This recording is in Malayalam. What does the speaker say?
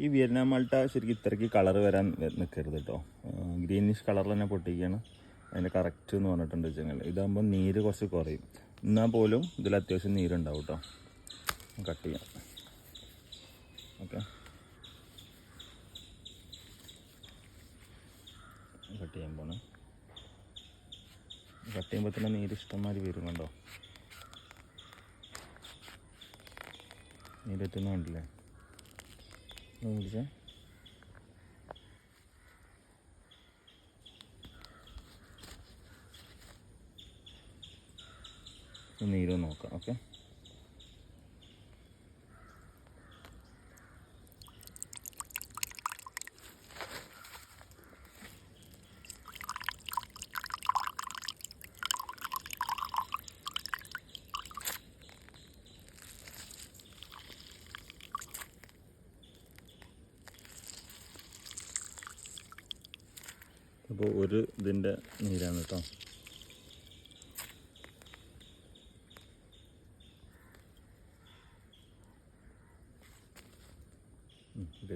ഈ വിയറ്റ്നാം മാൾട്ട ശരിക്കും ഇത്രയ്ക്ക് കളർ വരാൻ നിൽക്കരുത് കേട്ടോ. ഗ്രീനിഷ് കളറിൽ തന്നെ പൊട്ടിക്കുകയാണ് അതിൻ്റെ കറക്റ്റ് എന്ന് പറഞ്ഞിട്ടുണ്ട് വെച്ചാൽ. ഇതാകുമ്പോൾ നീര് കുറച്ച് കുറയും. എന്നാൽ പോലും ഇതിൽ അത്യാവശ്യം നീരുണ്ടാവും കേട്ടോ. കട്ട് ചെയ്യാം. ഓക്കെ, കട്ട് ചെയ്യാൻ പോണേ. കട്ട് ചെയ്യുമ്പോൾ തന്നെ നീര് ഇഷ്ടംമാതിരി വരും കണ്ടോ. നീരെത്തുന്ന കണ്ടില്ലേ, പിടിച്ചേ. നീര് നോക്കാം. ഓക്കെ, അപ്പോൾ ഒരു ഇതിൻ്റെ നീരാണ് കേട്ടോ. ഇത്